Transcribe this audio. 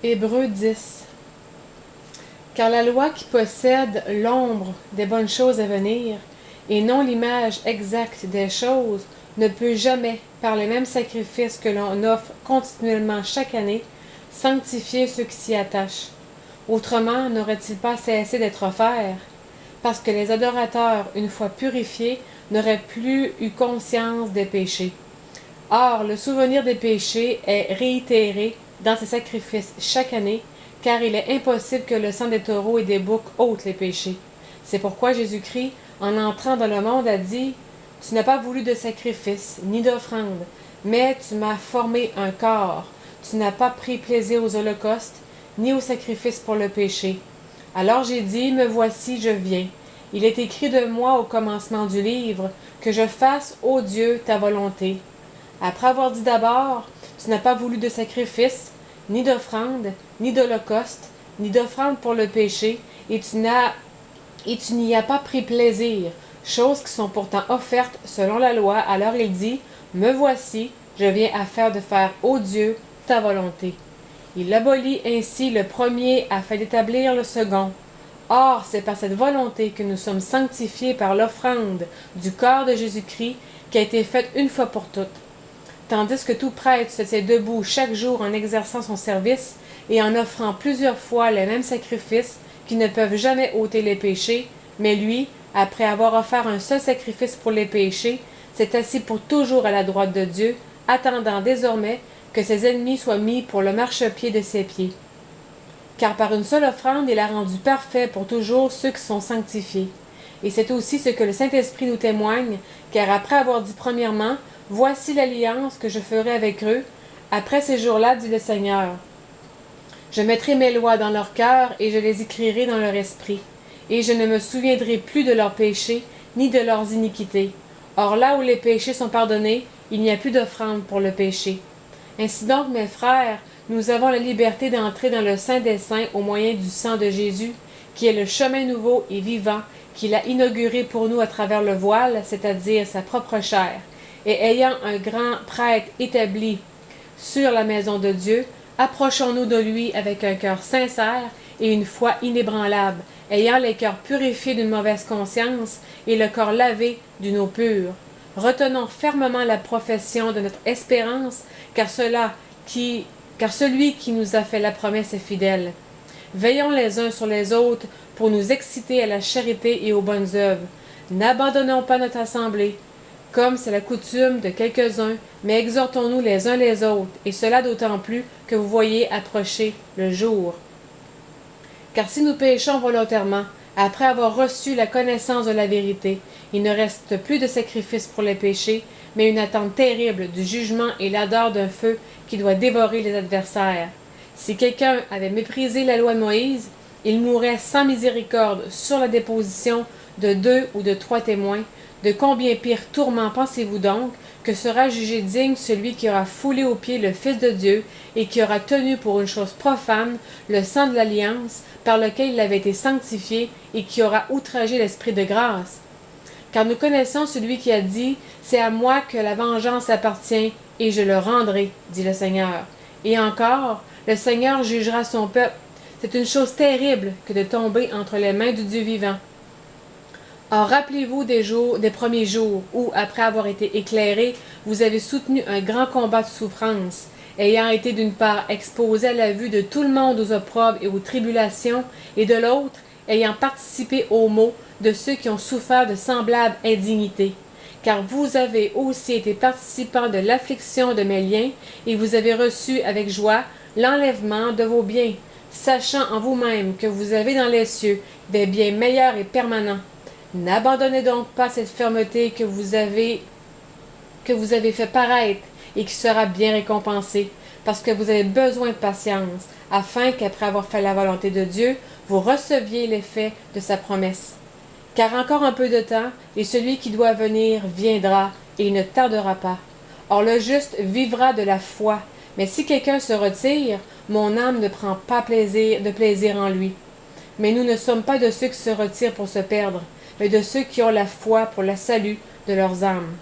Hébreux 10. Car la loi qui possède l'ombre des bonnes choses à venir, et non l'image exacte des choses, ne peut jamais, par les mêmes sacrifices que l'on offre continuellement chaque année, sanctifier ceux qui s'y attachent. Autrement n'aurait-il pas cessé d'être offert, parce que les adorateurs, une fois purifiés, n'auraient plus eu conscience des péchés. Or, le souvenir des péchés est réitéré dans ces sacrifices chaque année, car il est impossible que le sang des taureaux et des boucs ôte les péchés. C'est pourquoi Jésus-Christ, en entrant dans le monde, a dit « Tu n'as pas voulu de sacrifice, ni d'offrande, mais tu m'as formé un corps. Tu n'as pas pris plaisir aux holocaustes, ni aux sacrifices pour le péché. Alors j'ai dit, me voici, je viens. Il est écrit de moi au commencement du livre, que je fasse, ô Dieu, ta volonté. Après avoir dit d'abord, tu n'as pas voulu de sacrifice, ni d'offrande, ni d'holocauste, ni d'offrande pour le péché, et tu n'y as pas pris plaisir, choses qui sont pourtant offertes selon la loi. Alors il dit, me voici, je viens afin de faire, ô Dieu, ta volonté. Il abolit ainsi le premier afin d'établir le second. Or, c'est par cette volonté que nous sommes sanctifiés par l'offrande du corps de Jésus-Christ qui a été faite une fois pour toutes. Tandis que tout prêtre se tient debout chaque jour en exerçant son service et en offrant plusieurs fois les mêmes sacrifices qui ne peuvent jamais ôter les péchés, mais lui, après avoir offert un seul sacrifice pour les péchés, s'est assis pour toujours à la droite de Dieu, attendant désormais que ses ennemis soient mis pour le marchepied de ses pieds. Car par une seule offrande, il a rendu parfait pour toujours ceux qui sont sanctifiés. Et c'est aussi ce que le Saint-Esprit nous témoigne, car après avoir dit premièrement, « Voici l'alliance que je ferai avec eux, après ces jours-là, dit le Seigneur. Je mettrai mes lois dans leur cœur et je les écrirai dans leur esprit. Et je ne me souviendrai plus de leurs péchés, ni de leurs iniquités. Or là où les péchés sont pardonnés, il n'y a plus d'offrande pour le péché. Ainsi donc, mes frères, nous avons la liberté d'entrer dans le Saint des Saints au moyen du sang de Jésus, qui est le chemin nouveau et vivant qu'il a inauguré pour nous à travers le voile, c'est-à-dire sa propre chair. Et ayant un grand prêtre établi sur la maison de Dieu, approchons-nous de lui avec un cœur sincère et une foi inébranlable, ayant les cœurs purifiés d'une mauvaise conscience et le corps lavé d'une eau pure. Retenons fermement la profession de notre espérance, car celui qui nous a fait la promesse est fidèle. Veillons les uns sur les autres pour nous exciter à la charité et aux bonnes œuvres. N'abandonnons pas notre assemblée, comme c'est la coutume de quelques-uns, mais exhortons-nous les uns les autres, et cela d'autant plus que vous voyez approcher le jour. Car si nous péchons volontairement, après avoir reçu la connaissance de la vérité, il ne reste plus de sacrifice pour les péchés, mais une attente terrible du jugement et l'ardeur d'un feu qui doit dévorer les adversaires. Si quelqu'un avait méprisé la loi de Moïse, il mourrait sans miséricorde sur la déposition de 2 ou de 3 témoins. De combien pire tourment pensez-vous donc que sera jugé digne celui qui aura foulé aux pieds le Fils de Dieu et qui aura tenu pour une chose profane le sang de l'alliance par lequel il avait été sanctifié et qui aura outragé l'Esprit de grâce? Car nous connaissons celui qui a dit « C'est à moi que la vengeance appartient, et je le rendrai, dit le Seigneur. » Et encore, le Seigneur jugera son peuple. C'est une chose terrible que de tomber entre les mains du Dieu vivant. Or, rappelez-vous des premiers jours où, après avoir été éclairés, vous avez soutenu un grand combat de souffrance, ayant été d'une part exposé à la vue de tout le monde aux opprobes et aux tribulations, et de l'autre, ayant participé aux maux de ceux qui ont souffert de semblables indignités. Car vous avez aussi été participants de l'affliction de mes liens, et vous avez reçu avec joie l'enlèvement de vos biens, sachant en vous-même que vous avez dans les cieux des biens meilleurs et permanents. N'abandonnez donc pas cette fermeté que vous avez fait paraître et qui sera bien récompensée, parce que vous avez besoin de patience, afin qu'après avoir fait la volonté de Dieu, vous receviez l'effet de sa promesse. Car encore un peu de temps, et celui qui doit venir viendra, et il ne tardera pas. Or le juste vivra de la foi, mais si quelqu'un se retire, mon âme ne prend pas de plaisir en lui. Mais nous ne sommes pas de ceux qui se retirent pour se perdre, mais de ceux qui ont la foi pour le salut de leurs âmes.